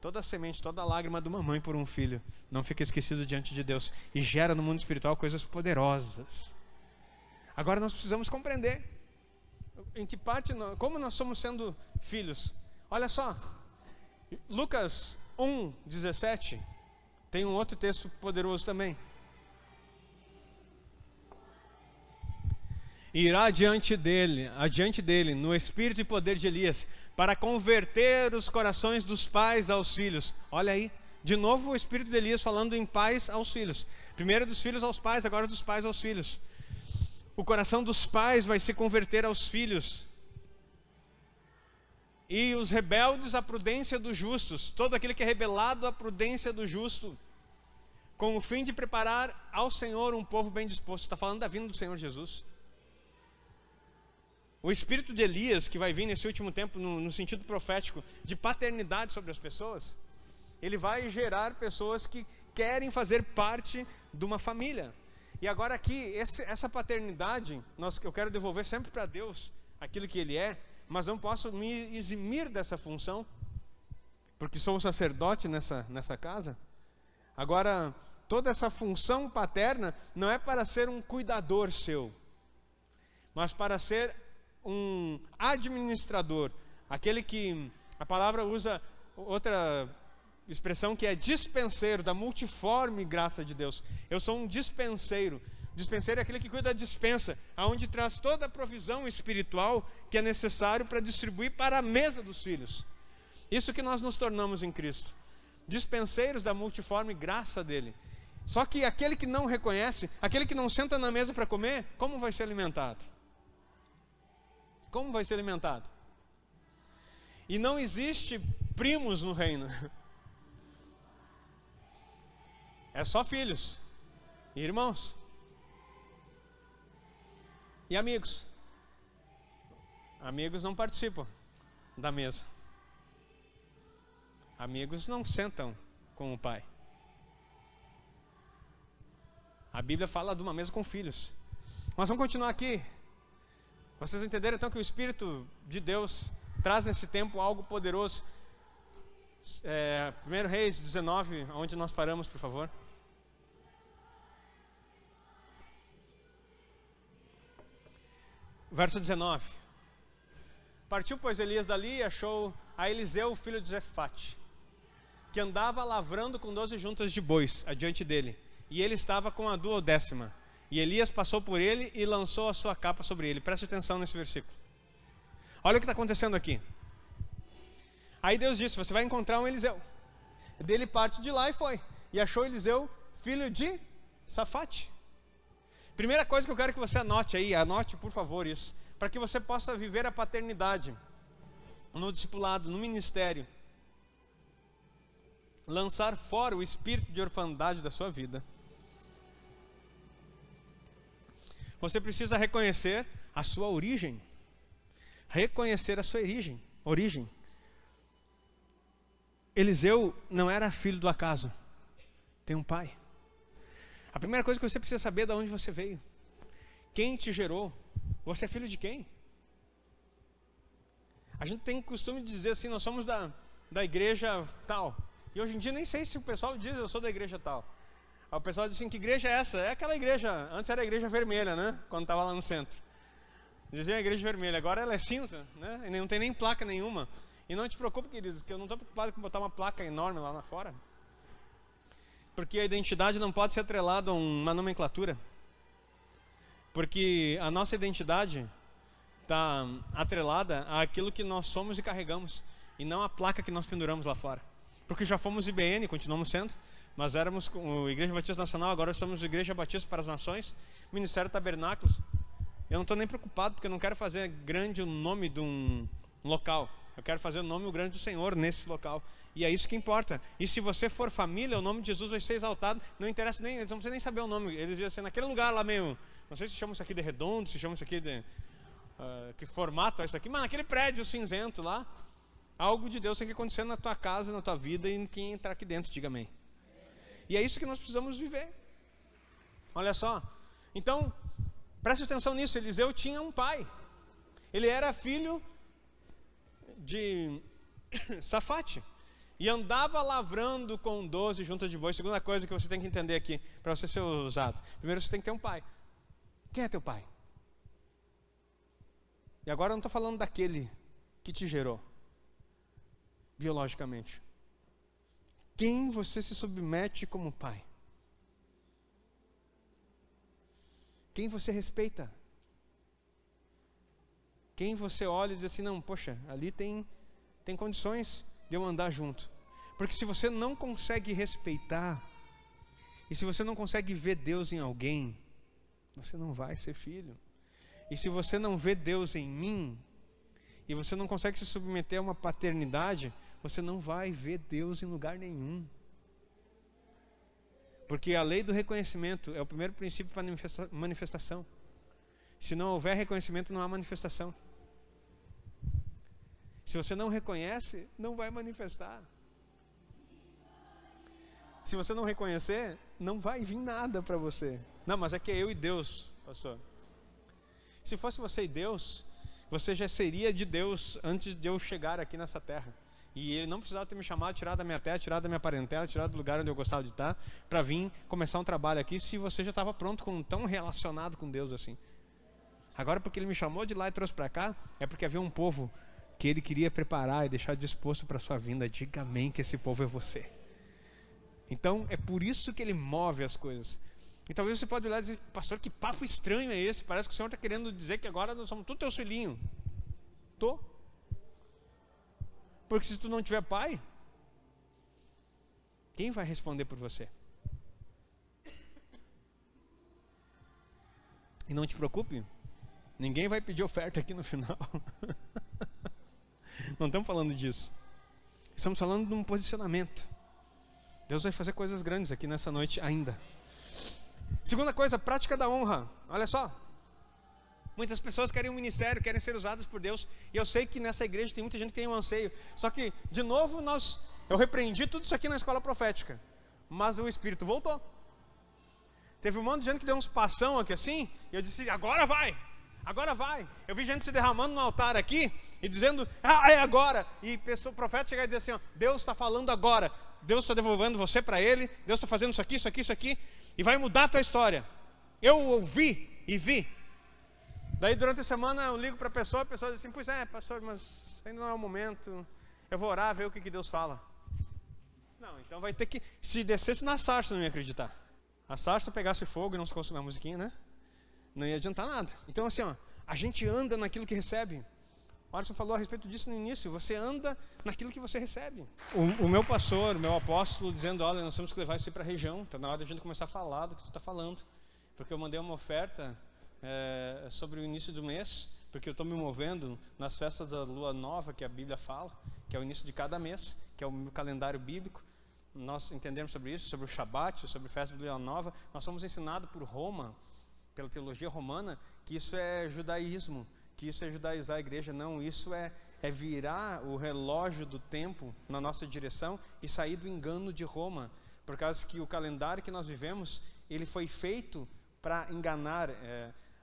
Toda semente, toda lágrima de uma mãe por um filho não fica esquecido diante de Deus. E gera no mundo espiritual coisas poderosas. Agora nós precisamos compreender em que parte, como nós somos sendo filhos. Olha só, Lucas 1:17, tem um outro texto poderoso também. Irá adiante dele, no espírito e poder de Elias, para converter os corações dos pais aos filhos. Olha aí, de novo o espírito de Elias falando em pais aos filhos. Primeiro dos filhos aos pais, agora dos pais aos filhos. O coração dos pais vai se converter aos filhos. E os rebeldes à prudência dos justos, todo aquele que é rebelado à prudência do justo, com o fim de preparar ao Senhor um povo bem disposto. Está falando da vinda do Senhor Jesus. O espírito de Elias, que vai vir nesse último tempo, no sentido profético, de paternidade sobre as pessoas, ele vai gerar pessoas que querem fazer parte de uma família. E agora aqui, essa paternidade, eu quero devolver sempre para Deus aquilo que Ele é, mas não posso me eximir dessa função, porque sou sacerdote nessa casa. Agora, toda essa função paterna não é para ser um cuidador seu, mas para ser um administrador, aquele que a palavra usa outra expressão que é dispenseiro da multiforme graça de Deus. Eu sou um dispenseiro. Dispenseiro é aquele que cuida da dispensa, aonde traz toda a provisão espiritual que é necessário para distribuir para a mesa dos filhos. Isso que nós nos tornamos em Cristo, dispenseiros da multiforme graça dele. Só que aquele que não reconhece, aquele que não senta na mesa para comer, como vai ser alimentado? Como vai ser alimentado? E não existe primos no reino. É só filhos e irmãos. E amigos. Amigos não participam da mesa. Amigos não sentam com o pai. A Bíblia fala de uma mesa com filhos. Mas vamos continuar aqui. Vocês entenderam então que o Espírito de Deus traz nesse tempo algo poderoso. 1 Reis 19, onde nós paramos, por favor. Verso 19. Partiu, pois, Elias dali e achou a Eliseu, filho de Zefate, que andava lavrando com 12 juntas de bois adiante dele, e ele estava com a 12ª. E Elias passou por ele e lançou a sua capa sobre ele. Preste atenção nesse versículo. Olha o que está acontecendo aqui. Aí Deus disse: você vai encontrar um Eliseu. Dele parte de lá e foi. E achou Eliseu, filho de Safate. Primeira coisa que eu quero que você anote aí, anote por favor isso, para que você possa viver a paternidade no discipulado, no ministério. Lançar fora o espírito de orfandade da sua vida. Você precisa reconhecer a sua origem. Reconhecer a sua origem. Eliseu não era filho do acaso. Tem um pai. A primeira coisa que você precisa saber é de onde você veio. Quem te gerou? Você é filho de quem? A gente tem o costume de dizer assim: nós somos da igreja tal. E hoje em dia nem sei se o pessoal diz: eu sou da igreja tal. Aí o pessoal diz assim: que igreja é essa? É aquela igreja, antes era a igreja vermelha, né? Quando estava lá no centro. Dizia a igreja vermelha, agora ela é cinza, né? E não tem nem placa nenhuma. E não te preocupe, queridos, que eu não estou preocupado com botar uma placa enorme lá fora. Porque a identidade não pode ser atrelada a uma nomenclatura. Porque a nossa identidade está atrelada àquilo que nós somos e carregamos, e não à placa que nós penduramos lá fora. Porque já fomos IBN, continuamos sendo, mas éramos Igreja Batista Nacional, agora somos Igreja Batista para as Nações, Ministério Tabernáculos. Eu não estou nem preocupado, porque eu não quero fazer grande o nome de um local. Eu quero fazer o nome o grande do Senhor nesse local. E é isso que importa. E se você for família, o nome de Jesus vai ser exaltado. Não interessa nem, eles não precisam nem saber o nome. Eles iam ser naquele lugar lá meio, não sei se chamam isso aqui de redondo, se chamam isso aqui de que formato é isso aqui, mas naquele prédio cinzento lá, algo de Deus tem que acontecer na tua casa, na tua vida, e em quem entrar aqui dentro, diga amém. E é isso que nós precisamos viver. Olha só. Então, preste atenção nisso. Eliseu tinha um pai. Ele era filho de Safate. E andava lavrando com 12 juntas de bois. Segunda coisa que você tem que entender aqui, para você ser usado. Primeiro, você tem que ter um pai. Quem é teu pai? E agora eu não estou falando daquele que te gerou biologicamente. Quem você se submete como pai? Quem você respeita? Quem você olha e diz assim: não, poxa, ali tem condições de eu andar junto. Porque se você não consegue respeitar, e se você não consegue ver Deus em alguém, você não vai ser filho. E se você não vê Deus em mim, e você não consegue se submeter a uma paternidade, você não vai ver Deus em lugar nenhum. Porque a lei do reconhecimento é o primeiro princípio para manifestação. Se não houver reconhecimento, não há manifestação. Se você não reconhece, não vai manifestar. Se você não reconhecer, não vai vir nada para você. Não, mas é que é eu e Deus, pastor. Se fosse você e Deus, você já seria de Deus antes de eu chegar aqui nessa terra. E Ele não precisava ter me chamado, tirado da minha terra, tirado da minha parentela, tirado do lugar onde eu gostava de estar, para vir começar um trabalho aqui, se você já estava pronto, tão relacionado com Deus assim. Agora, porque Ele me chamou de lá e trouxe para cá, é porque havia um povo que Ele queria preparar e deixar disposto para a sua vinda. Diga amém que esse povo é você. Então, é por isso que Ele move as coisas. E talvez você pode olhar e dizer, pastor, que papo estranho é esse? Parece que o Senhor está querendo dizer que agora nós somos tudo teus filhinhos. Tô. Porque se tu não tiver pai, quem vai responder por você? E não te preocupe, ninguém vai pedir oferta aqui no final. Não estamos falando disso. Estamos falando de um posicionamento. Deus vai fazer coisas grandes aqui nessa noite ainda. Segunda coisa, prática da honra. Olha só. Muitas pessoas querem um ministério, querem ser usadas por Deus. E eu sei que nessa igreja tem muita gente que tem um anseio. Só que, de novo, eu repreendi tudo isso aqui na escola profética. Mas o Espírito voltou. Teve um monte de gente que deu uns passão aqui assim. E eu disse, agora vai. Agora vai. Eu vi gente se derramando no altar aqui e dizendo, é agora. E o profeta chega e diz assim, ó, Deus está falando agora. Deus está devolvendo você para Ele. Deus está fazendo isso aqui, isso aqui, isso aqui. E vai mudar a tua história. Eu ouvi e vi. Daí durante a semana eu ligo para a pessoa diz assim, pois é, pastor, mas ainda não é o momento. Eu vou orar, ver o que Deus fala. Não, então vai ter que, se descesse na sarça, não ia acreditar. A sarça pegasse fogo e não se consumir a musiquinha, né? Não ia adiantar nada. Então assim, ó, a gente anda naquilo que recebe. O Arson falou a respeito disso no início. Você anda naquilo que você recebe. O meu pastor, o meu apóstolo, dizendo, olha, nós temos que levar isso para a região. Está na hora de a gente começar a falar do que tu está falando. Porque eu mandei uma oferta sobre o início do mês. Porque eu estou me movendo nas festas da lua nova, que a Bíblia fala. Que é o início de cada mês. Que é o calendário bíblico. Nós entendemos sobre isso, sobre o Shabat, sobre a festa da lua nova. Nós somos ensinados por Roma, pela teologia romana, que isso é judaísmo. Que isso é judaizar a igreja. Não, isso é virar o relógio do tempo na nossa direção e sair do engano de Roma, por causa que o calendário que nós vivemos, ele foi feito para enganar.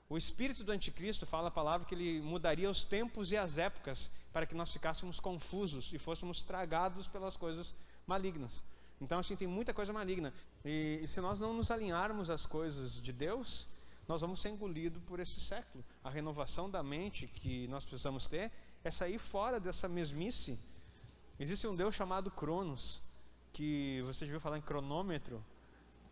O espírito do anticristo fala a palavra que ele mudaria os tempos e as épocas para que nós ficássemos confusos e fôssemos tragados pelas coisas malignas. Então assim, tem muita coisa maligna e se nós não nos alinharmos às coisas de Deus, nós vamos ser engolidos por esse século. A renovação da mente que nós precisamos ter é sair fora dessa mesmice. Existe um Deus chamado Cronos, que você já ouviu falar em cronômetro,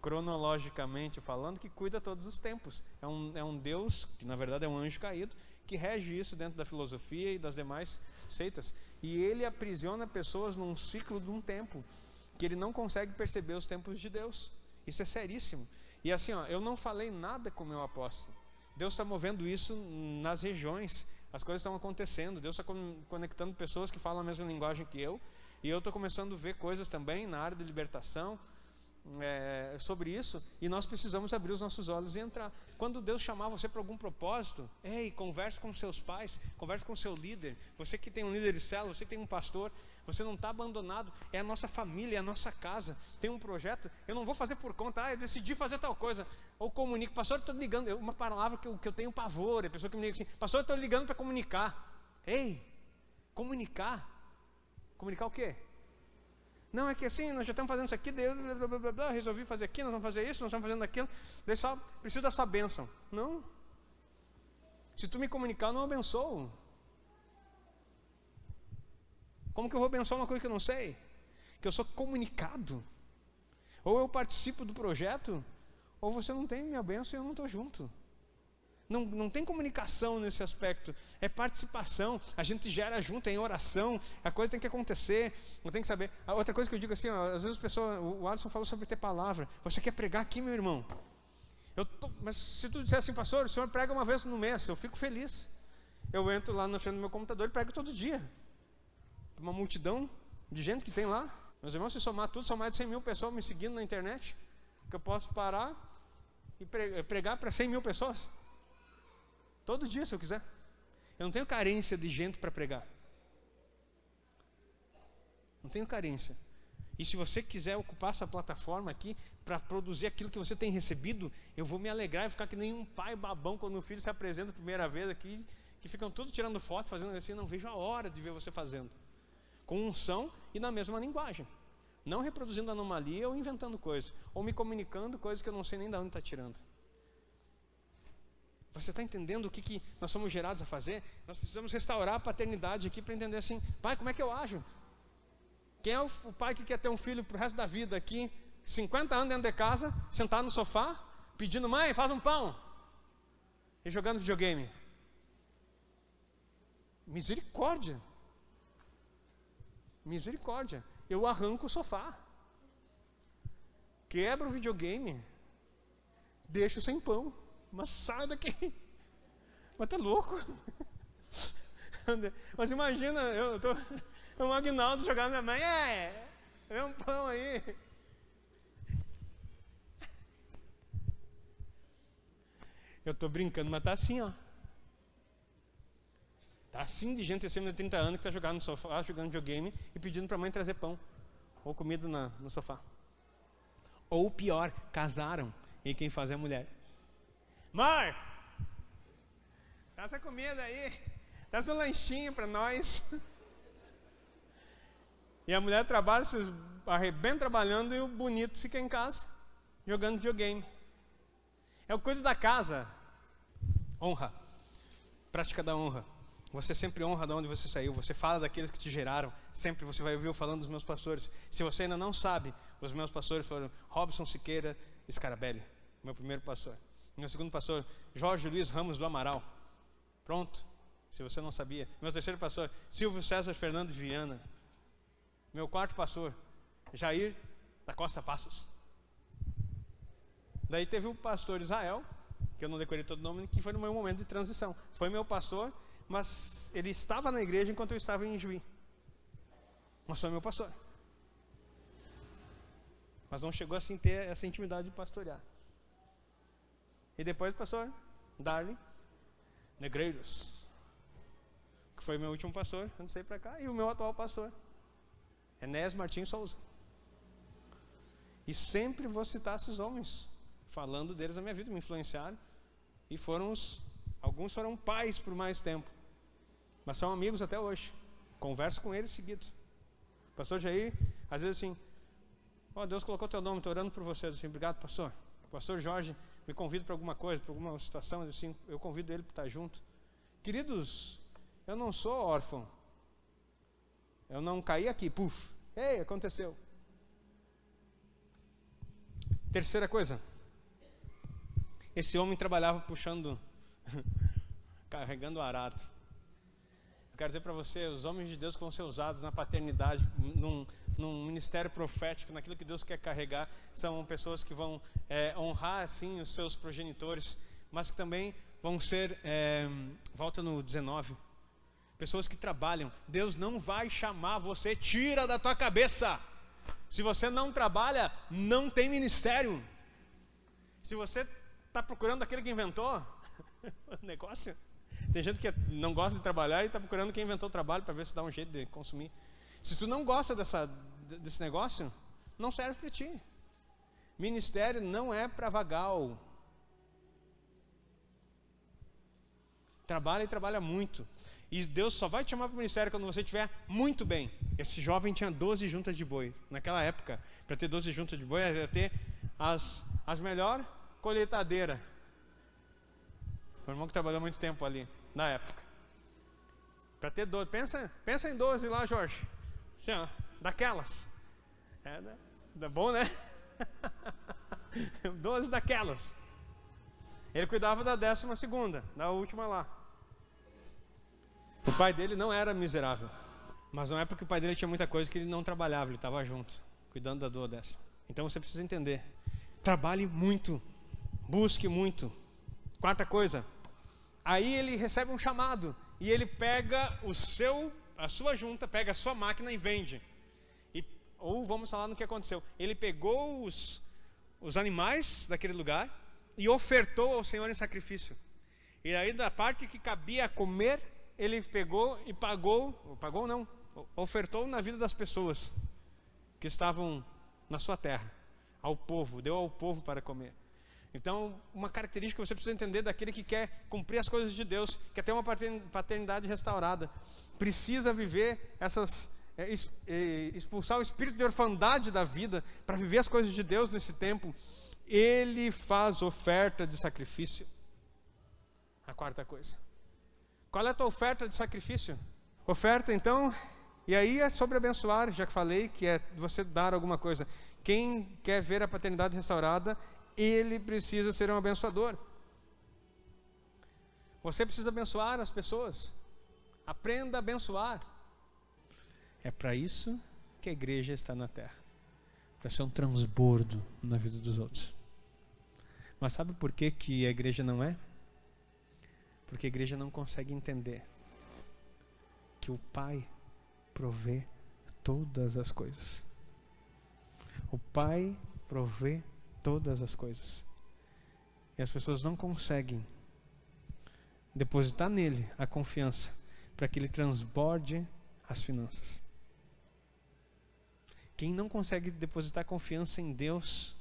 cronologicamente falando, que cuida todos os tempos. É um Deus, que na verdade é um anjo caído, que rege isso dentro da filosofia e das demais seitas. E ele aprisiona pessoas num ciclo de um tempo, que ele não consegue perceber os tempos de Deus. Isso é seríssimo. E assim, ó, eu não falei nada com o meu apóstolo. Deus está movendo isso nas regiões. As coisas estão acontecendo. Deus está conectando pessoas que falam a mesma linguagem que eu. E eu estou começando a ver coisas também na área de libertação sobre isso. E nós precisamos abrir os nossos olhos e entrar. Quando Deus chamar você para algum propósito, converse com seus pais, converse com seu líder. Você que tem um líder de célula, você que tem um pastor, você não está abandonado. É a nossa família, é a nossa casa. Tem um projeto, eu não vou fazer por conta, eu decidi fazer tal coisa. Ou comunico, pastor, eu estou ligando, uma palavra que eu tenho pavor, a pessoa que me liga assim, pastor, eu estou ligando para comunicar. Comunicar? Comunicar o quê? Não, é que assim, nós já estamos fazendo isso aqui, resolvi fazer aqui, nós vamos fazer isso, nós estamos fazendo aquilo, daí só preciso da sua bênção. Não. Se tu me comunicar, eu não abençoo. Como que eu vou abençoar uma coisa que eu não sei? Que eu sou comunicado. Ou eu participo do projeto, ou você não tem minha bênção e eu não estou junto. Não tem comunicação nesse aspecto, é participação, a gente gera junto, é em oração, a coisa tem que acontecer, eu tenho que saber. A outra coisa que eu digo assim, ó, às vezes o Alisson falou sobre ter palavra, você quer pregar aqui, meu irmão? Mas se tu disser assim, pastor, o senhor prega uma vez no mês, eu fico feliz. eu entro lá na frente do meu computador e prego todo dia. Uma multidão de gente que tem lá. Meus irmãos, se somar tudo, são mais de 100 mil pessoas me seguindo na internet, que eu posso parar e pregar para 100 mil pessoas. Todo dia, se eu quiser. Eu não tenho carência de gente para pregar. Não tenho carência. E se você quiser ocupar essa plataforma aqui para produzir aquilo que você tem recebido, eu vou me alegrar e ficar que nem um pai babão quando o filho se apresenta a primeira vez aqui, que ficam todos tirando foto, fazendo assim. Não vejo a hora de ver você fazendo. Com unção e na mesma linguagem. Não reproduzindo anomalia ou inventando coisas. Ou me comunicando coisas que eu não sei nem de onde está tirando. Você está entendendo o que nós somos gerados a fazer? Nós precisamos restaurar a paternidade aqui para entender assim, pai, como é que eu ajo? Quem é o pai que quer ter um filho pro resto da vida aqui, 50 anos dentro de casa, sentado no sofá, pedindo, mãe, faz um pão, e jogando videogame? Misericórdia. Misericórdia. Eu arranco o sofá, quebro o videogame, deixo sem pão, mas sai daqui. Mas tá louco? Mas imagina, o Aguinaldo jogando na minha mãe, vê um pão aí. Eu tô brincando, mas tá assim, ó. Tá assim de gente acima de 30 anos que está jogando no sofá, jogando videogame e pedindo para a mãe trazer pão ou comida no sofá. Ou pior, casaram e quem faz é a mulher. Mãe, traz essa comida aí, traz um lanchinho para nós. E a mulher trabalha, se arrebenta trabalhando e o bonito fica em casa, jogando videogame. É o cuido da casa. Honra. Prática da honra. Você sempre honra de onde você saiu. Você fala daqueles que te geraram. Sempre você vai ouvir eu falando dos meus pastores. Se você ainda não sabe, os meus pastores foram Robson Siqueira Scarabelli, meu primeiro pastor. Meu segundo pastor, Jorge Luiz Ramos do Amaral. Pronto. Se você não sabia. Meu terceiro pastor, Silvio César Fernando Viana. Meu quarto pastor, Jair da Costa Passos. Daí teve o pastor Israel, que eu não decorei todo o nome, que foi no meu momento de transição. Foi meu pastor, mas ele estava na igreja enquanto eu estava em Juí. Mas foi meu pastor. Mas não chegou assim a ter essa intimidade de pastorear. E depois o pastor Darley Negreiros, que foi meu último pastor, antes de sair para cá, e o meu atual pastor, Enéas Martins Souza. E sempre vou citar esses homens, falando deles na minha vida, me influenciaram. E alguns foram pais por mais tempo, mas são amigos até hoje. Converso com eles seguido. Pastor Jair, às vezes assim, Deus colocou teu nome, estou orando por vocês. Assim, obrigado, pastor. O pastor Jorge me convida para alguma coisa, para alguma situação, assim, eu convido ele para estar junto. Queridos, eu não sou órfão. Eu não caí aqui, puf, aconteceu. Terceira coisa, esse homem trabalhava puxando, carregando o arado. Eu quero dizer para você, os homens de Deus que vão ser usados na paternidade, num ministério profético, naquilo que Deus quer carregar, são pessoas que vão honrar assim os seus progenitores, mas que também vão ser, volta no 19, pessoas que trabalham. Deus não vai chamar você, tira da tua cabeça. Se você não trabalha, não tem ministério. Se você está procurando aquele que inventou o negócio, tem gente que não gosta de trabalhar e está procurando quem inventou o trabalho para ver se dá um jeito de consumir. Se tu não gosta desse negócio, não serve para ti. Ministério não é para vagal. Trabalha e trabalha muito. E Deus só vai te chamar para o ministério quando você estiver muito bem. Esse jovem tinha 12 juntas de boi. Naquela época, para ter 12 juntas de boi, era ter as melhores colheitadeiras. O irmão que trabalhou muito tempo ali, na época. Para ter 12, pensa em 12 lá, Jorge. Assim, ó, daquelas. É bom, né? 12 daquelas. Ele cuidava da 12ª, da última lá. O pai dele não era miserável, mas não é porque o pai dele tinha muita coisa que ele não trabalhava, ele estava junto, cuidando da 10ª. Então você precisa entender, trabalhe muito, busque muito. Quarta coisa, aí ele recebe um chamado, e ele pega a sua junta, pega a sua máquina e vende. Ou vamos falar no que aconteceu. Ele pegou os animais daquele lugar e ofertou ao Senhor em sacrifício. E aí da parte que cabia a comer, ele pegou e ofertou na vida das pessoas que estavam na sua terra, ao povo, deu ao povo para comer. Então, uma característica que você precisa entender daquele que quer cumprir as coisas de Deus, quer ter uma paternidade restaurada, precisa viver expulsar o espírito de orfandade da vida, para viver as coisas de Deus nesse tempo. Ele faz oferta de sacrifício. A quarta coisa. Qual é a tua oferta de sacrifício? Oferta, então, e aí é sobre abençoar, já que falei que é você dar alguma coisa. Quem quer ver a paternidade restaurada, ele precisa ser um abençoador. Você precisa abençoar as pessoas. Aprenda a abençoar. É para isso que a igreja está na terra. Para ser um transbordo na vida dos outros. Mas sabe por que a igreja não é? Porque a igreja não consegue entender que o Pai provê todas as coisas. O Pai provê todas as coisas. E as pessoas não conseguem depositar nele a confiança para que ele transborde as finanças. Quem não consegue depositar confiança em Deus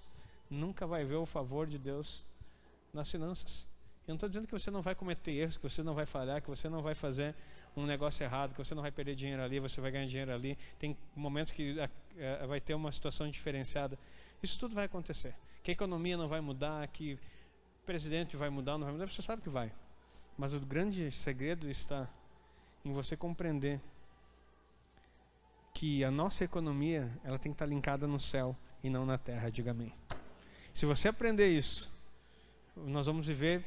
nunca vai ver o favor de Deus nas finanças. Eu não estou dizendo que você não vai cometer erros, que você não vai falhar, que você não vai fazer um negócio errado, que você não vai perder dinheiro ali, você vai ganhar dinheiro ali. Tem momentos que vai ter uma situação diferenciada. Isso tudo vai acontecer. Que a economia não vai mudar, que o presidente vai mudar, não vai mudar, você sabe que vai. Mas o grande segredo está em você compreender que a nossa economia, ela tem que estar linkada no céu e não na terra, diga amém. Se você aprender isso, nós vamos viver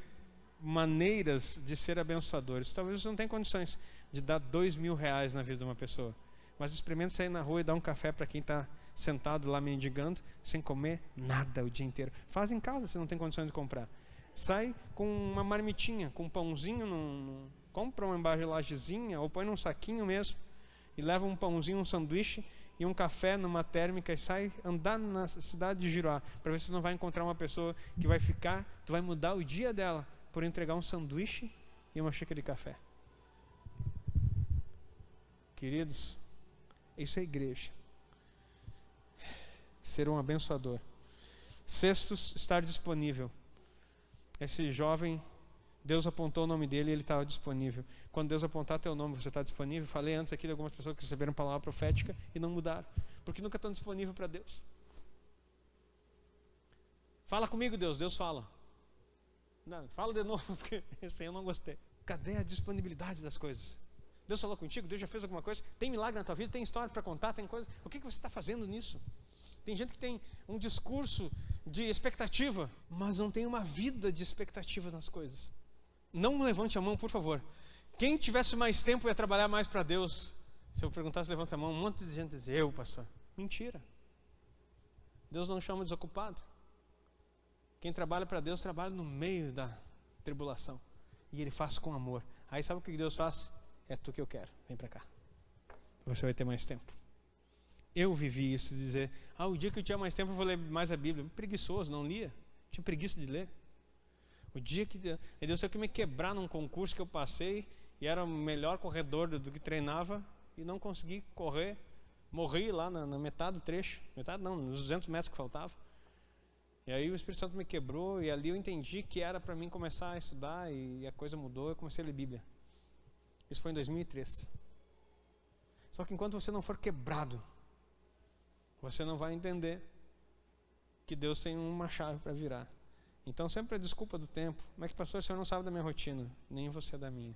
maneiras de ser abençoadores. Talvez você não tenha condições de dar R$2.000 na vida de uma pessoa, mas experimenta sair na rua e dar um café para quem está sentado lá mendigando, sem comer nada o dia inteiro. Faz em casa se não tem condições de comprar. Sai com uma marmitinha, com um pãozinho, compra uma embalagenzinha ou põe num saquinho mesmo e leva um pãozinho, um sanduíche e um café numa térmica e sai andar na cidade de Giroá, para ver se não vai encontrar uma pessoa que vai ficar, tu vai mudar o dia dela por entregar um sanduíche e uma xícara de café. Queridos, isso é igreja. Ser um abençoador. Sextos, estar disponível. Esse jovem, Deus apontou o nome dele e ele estava disponível. Quando Deus apontar teu nome, você está disponível? Falei antes aqui de algumas pessoas que receberam palavra profética e não mudaram, porque nunca estão disponíveis para Deus. Fala comigo, Deus. Deus fala. Não, fala de novo, porque esse aí eu não gostei. Cadê a disponibilidade das coisas? Deus falou contigo? Deus já fez alguma coisa? Tem milagre na tua vida? Tem história para contar? Tem coisa? O que você está fazendo nisso? Tem gente que tem um discurso de expectativa, mas não tem uma vida de expectativa nas coisas. Não levante a mão, por favor. Quem tivesse mais tempo ia trabalhar mais para Deus. Se eu perguntasse, levanta a mão, um monte de gente diz, eu, pastor. Mentira. Deus não chama desocupado. Quem trabalha para Deus, trabalha no meio da tribulação. E Ele faz com amor. Aí sabe o que Deus faz? É tu que eu quero, vem para cá. Você vai ter mais tempo. Eu vivi isso, de dizer, o dia que eu tinha mais tempo eu vou ler mais a Bíblia. Preguiçoso, não lia. Tinha preguiça de ler. O dia que Deus teve que me quebrar num concurso que eu passei e era o melhor corredor do que treinava e não consegui correr. Morri lá na metade do trecho. Metade não, nos 200 metros que faltava. E aí o Espírito Santo me quebrou e ali eu entendi que era para mim começar a estudar e a coisa mudou. Eu comecei a ler Bíblia. Isso foi em 2003. Só que enquanto você não for quebrado, você não vai entender que Deus tem uma chave para virar. Então sempre a desculpa do tempo. Como é que, pastor, o senhor não sabe da minha rotina? Nem você da minha.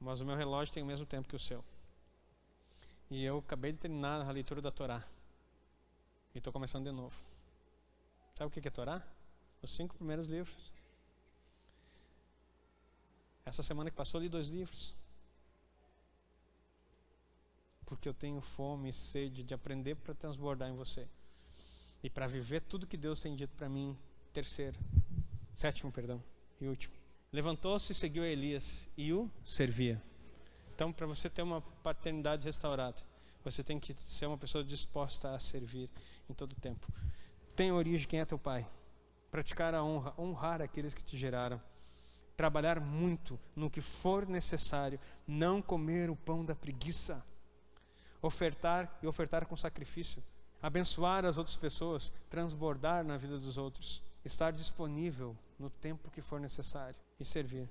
Mas o meu relógio tem o mesmo tempo que o seu. E eu acabei de terminar a leitura da Torá. E estou começando de novo. Sabe o que é Torá? Os 5 primeiros livros. Essa semana que passou, li 2 livros. Porque eu tenho fome e sede de aprender para transbordar em você. E para viver tudo que Deus tem dito para mim. Sétimo e último. levantou-se e seguiu a Elias e o servia. Então, para você ter uma paternidade restaurada, você tem que ser uma pessoa disposta a servir em todo o tempo. Tenha origem quem é teu pai. Praticar a honra, honrar aqueles que te geraram. Trabalhar muito no que for necessário. Não comer o pão da preguiça. Ofertar e ofertar com sacrifício. Abençoar as outras pessoas. Transbordar na vida dos outros. Estar disponível no tempo que for necessário. E servir.